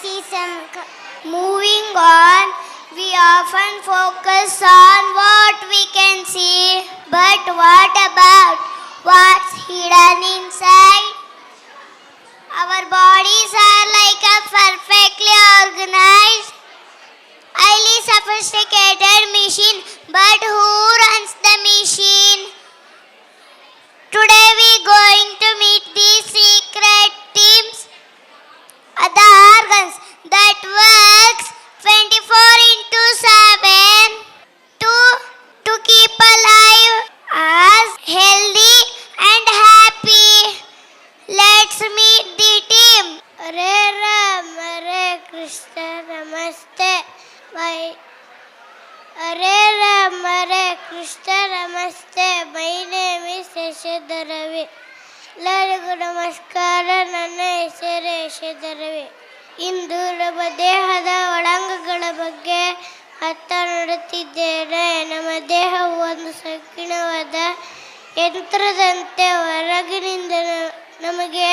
see some. Moving on, we often focus on what we can see, but what about what's hidden inside? Our bodies are like a perfectly organized, highly sophisticated machine, but who runs the machine? Today we going to meet these secret teams, the organs that works 24 into 7 to, to keep alive us healthy and happy. Let's meet the team. Hare Ram, Hare Krishna, Namaste. Bye. Hare Ram, Hare Krishna, Namaste. My name is Yashadha Ravi. ಎಲ್ಲರಿಗೂ ನಮಸ್ಕಾರ. ನನ್ನ ಹೆಸರು ಯಶೋಧರ ರವಿ. ಇಂದು ನಮ್ಮ ದೇಹದ ಒಳಾಂಗಗಳ ಬಗ್ಗೆ ಮಾತನಾಡುತ್ತಿದ್ದೇನೆ. ನಮ್ಮ ದೇಹವು ಒಂದು ಸಂಕೀರ್ಣವಾದ ಯಂತ್ರದಂತೆ. ಹೊರಗಿನಿಂದ ನಮಗೆ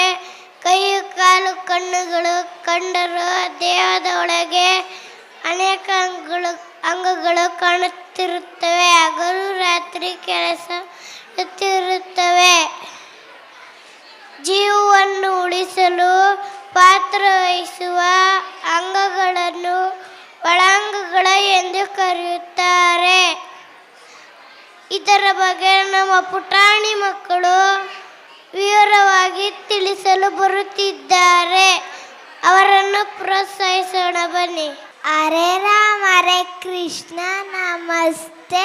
ಕೈ, ಕಾಲು, ಕಣ್ಣುಗಳು ಕಂಡರೂ ದೇಹದ ಒಳಗೆ ಅನೇಕ ಅಂಗಗಳು ಕಾಣುತ್ತಿರುತ್ತವೆ. ಹಗಲು ರಾತ್ರಿ ಕೆಲಸ ಮಾಡುತ್ತಿರುತ್ತವೆ. ಜೀವವನ್ನು ಉಳಿಸಲು ಪಾತ್ರವಹಿಸುವ ಅಂಗಗಳನ್ನು ಒಳಾಂಗಗಳು ಎಂದು ಕರೆಯುತ್ತಾರೆ. ಇದರ ಬಗ್ಗೆ ನಮ್ಮ ಪುಟಾಣಿ ಮಕ್ಕಳು ವಿವರವಾಗಿ ತಿಳಿಸಲು ಬರುತ್ತಿದ್ದಾರೆ. ಅವರನ್ನು ಪ್ರೋತ್ಸಾಹಿಸೋಣ ಬನ್ನಿ. ಹರೇ ರಾಮ, ಹರೇ ಕೃಷ್ಣ, ನಮಸ್ತೆ.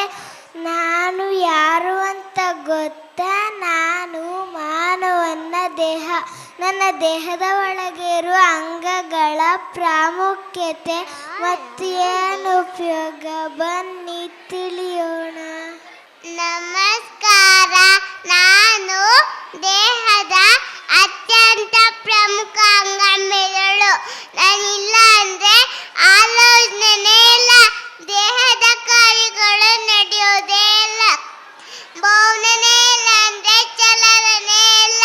ನಾನು ಯಾರು ಅಂತ ಗೊತ್ತಾ? ನಾನು ಮಾನವನ ದೇಹ. ನನ್ನ ದೇಹದ ಒಳಗೆ ಇರುವ ಅಂಗಗಳ ಪ್ರಾಮುಖ್ಯತೆ ಮತ್ತು ಏನು ಉಪಯೋಗ, ಬನ್ನಿ ತಿಳಿಯೋಣ. ನಮಸ್ಕಾರ. ನಾನು ದೇಹದ ಅತ್ಯಂತ ಪ್ರಮುಖ ಅಂಗ ಮೆದುಳು. ನಾನಿಲ್ಲ ಅಂದರೆ ಆಲೋಚನೆ ಇಲ್ಲ, ದೇಹದ ಕಾರ್ಯಗಳು ನಡೆಯೋದೇ ಇಲ್ಲ, ಭಾವನೆ ಇಲ್ಲ ಅಂದರೆ ಚಲನೆ ಇಲ್ಲ.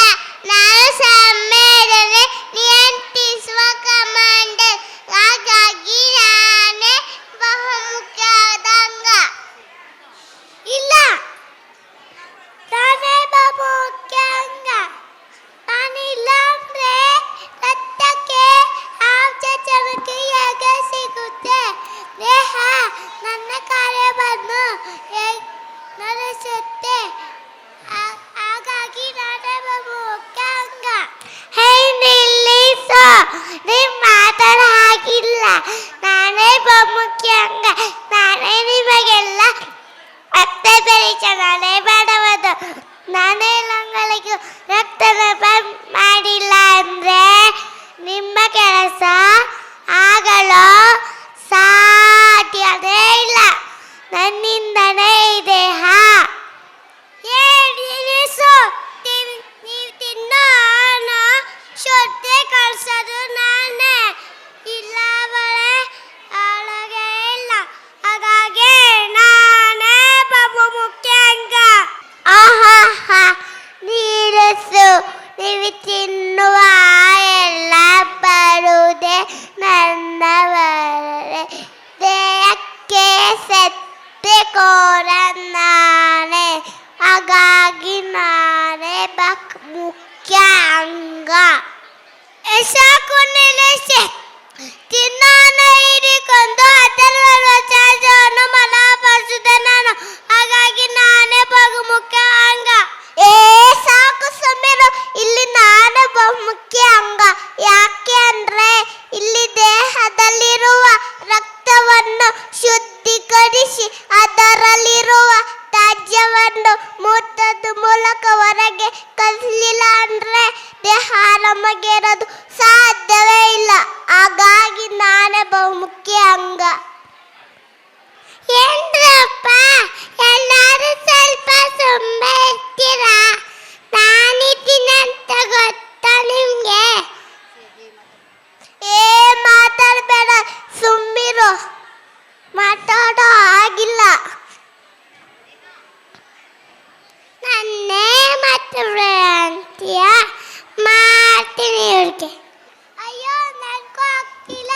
ನಾನು ಸಂವೇದನೆ ನಿಯಂತ್ರಿಸುವ ಕಮಾಂಡರ್. ಹಾಗಾಗಿ ನಾನೇ ಬಹುಮುಖ್ಯವಾದ ಅಂಗ. ಇಲ್ಲ, ನಾನೇ ಬಹುಮುಖ್ಯ ಅಂಗ. ನಾನಿಲ್ಲ ಅಂದರೆ ರಕ್ತಕ್ಕೆ ಆಮ್ಲಜನಕ ಹೇಗೆ ಸಿಗುತ್ತೆ? ದೇಹ ನನ್ನ ಕಾರ್ಯವನ್ನು ನಡೆಸುತ್ತೆ. ಹಾಗಾಗಿ ನಾನೇ ಬಹುಮುಖ್ಯ ಅಂಗ. ಹೇ ನಿಲ್ಲಿಸು, ನೀವು ಮಾತಾಡ ಹಾಗಿಲ್ಲ. ನಾನೇ ಬಹುಮುಖ್ಯ ಅಂಗ. ನಾನೇ ನಿಮಗೆಲ್ಲ ರಕ್ತ ಪರೀಕ್ಷೆ ನಾನೇ ಮಾಡುವುದು. ನಾನೇ ಅಂಗಗಳಿಗೆ ರಕ್ತನ ಮಾಡಿಲ್ಲ ಅಂದರೆ ನಿಮ್ಮ ಕೆಲಸ ಆಗಲು ಸಾಧ್ಯವೇ ಇಲ್ಲ. ನನ್ನಿಂದನೇ ಈ ದೇಹ. ನಿಲ್ಲಿಸು. ನೀವು ತಿನ್ನೋ ಹಣ ಶುದ್ಧಿ ಕಳಿಸೋದು ನಾನೇ. ಇಲ್ಲ ಬಳೆ ಒಳಗೆ ಇಲ್ಲ. ಹಾಗಾಗಿ ನಾನೇ ಬಹುಮುಖ್ಯ ಅಂಗ. ಆಹಾ, ನಿಲ್ಲಿಸು. ನೀವು ತಿನ್ನುವ ಎಲ್ಲ ಬರುವುದೇ ನನ್ನ ಬರಲೆ. ದೇಹಕ್ಕೆ ಸತ್ಯಕೋರ ನಾನೇ. ಹಾಗಾಗಿ ನಾನೇ ಮುಖ್ಯ ಅಂಗ. ಸಾಕು, ನಿಲ್ಲಿಸಿ. ತಿನ್ನೋನ ಹಿಡಿಕೊಂಡು ಅದರ ಚಾರ್ಜನ್ನು ಮನಪಡಿಸಿದೆ ನಾನು. ಹಾಗಾಗಿ ನಾನೇ ಬಹುಮುಖ್ಯ ಅಂಗ. ಸಾಕು ಸುಮ್ಮಿರು. ಇಲ್ಲಿ ನಾನೇ ಬಹುಮುಖ್ಯ ಅಂಗ. ಯಾಕೆ ಅಂದರೆ ಇಲ್ಲಿ ದೇಹದಲ್ಲಿರುವ ರಕ್ತವನ್ನು ಶುದ್ಧೀಕರಿಸಿ ಅದರಲ್ಲಿರುವ ತ್ಯಾಜ್ಯವನ್ನು ಮೂತ್ರದ ಮೂಲಕ ಹೊರಗೆ ಕಳಿಸಲಿಲ್ಲ ಅಂದರೆ ದೇಹ ನಮಗೆ ಇರೋದು ಸಾಧ್ಯವೇ ಇಲ್ಲ. ಹಾಗಾಗಿ ನಾನೇ ಬಹುಮುಖ್ಯ ಅಂಗ. ಏನ್ರಪ್ಪ ಎಲ್ಲರೂ ಸ್ವಲ್ಪ ಸುಮ್ಮನೆ ಇರ್ತೀರಾ? ನಾನಿದ್ದೀನಿ ಅಂತ ಗೊತ್ತಾ ನಿಮಗೆ? ಮಾತಾಡಬೇಡ, ಸುಮ್ಮಿರು. ಮಾತಾಡೋ ಆಗಿಲ್ಲ. ನನ್ನೇ ಅಂತೀಯ? ಮಾಡ್ತೀನಿ ಇವ್ರಿಗೆ. ಅಯ್ಯೋ, ನನಗೂ ಆಗ್ತಿಲ್ಲ.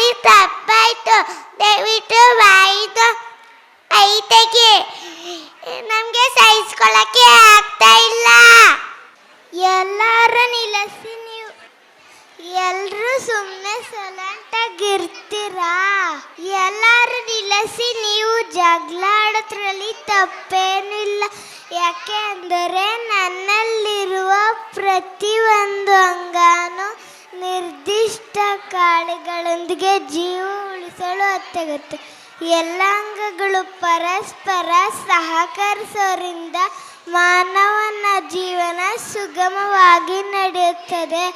ಸಾರಿ ತಪ್ಪಾಯ್ತು. ದಯವಿಟ್ಟು ಬಾಯಿದು ಐತೆಗೆ ನಮಗೆ ಸಹಿಸ್ಕೊಳ್ಳಕ್ಕೆ ಆಗ್ತಾ ಇಲ್ಲ. ಎಲ್ಲರೂ ನಿಲ್ಲಿಸಿ, ನೀವು ಎಲ್ಲರೂ ಸುಮ್ಮನೆ ಸೈಲೆಂಟಾಗಿರ್ತೀರಾ? ಎಲ್ಲರೂ ನಿಲ್ಲಿಸಿ, ನೀವು ಜಗಳ ಆಡೋದ್ರಲ್ಲಿ ತಪ್ಪೇನಿಲ್ಲ. ಯಾಕೆ ಅಂದರೆ ನನ್ನಲ್ಲಿರುವ ಪ್ರತಿಯೊಂದು ಅಂಗಾನು ನಿರ್ದಿಷ್ಟ ಕಾಳುಗಳೊಂದಿಗೆ ಜೀವ ಉಳಿಸಲು ಹೊತ್ತಾಗುತ್ತೆ. ಎಲ್ಲ ಅಂಗಗಳು ಪರಸ್ಪರ ಸಹಕರಿಸೋದ್ರಿಂದ ಮಾನವನ ಜೀವನ ಸುಗಮವಾಗಿ ನಡೆಯುತ್ತದೆ.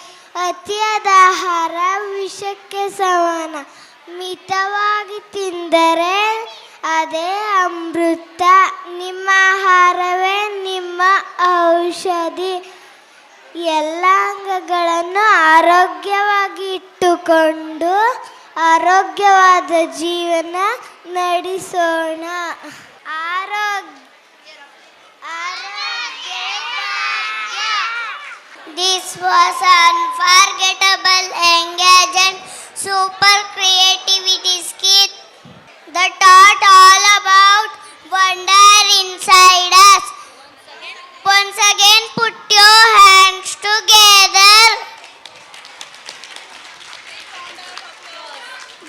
ಅತಿಯಾದ ಆಹಾರ ವಿಷಕ್ಕೆ ಸಮಾನ. ಮಿತವಾಗಿ ತಿಂದರೆ ಅದೇ ಅಮೃತ. ನಿಮ್ಮ ಆಹಾರವೇ ನಿಮ್ಮ ಔಷಧಿ. ಎಲ್ಲ ಅಂಗಗಳನ್ನು ಆರೋಗ್ಯವಾಗಿ ಇಟ್ಟುಕೊಂಡು ಆರೋಗ್ಯವಾದ ಜೀವನ ನಡೆಸೋಣ. This was unforgettable, engaging, super creativity skit that taught all about wonder inside us. Once again, put your hands together.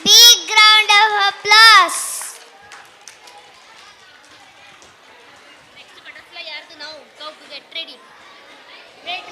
Big round of applause. Next butterfly yardu now. Go get ready. Wait.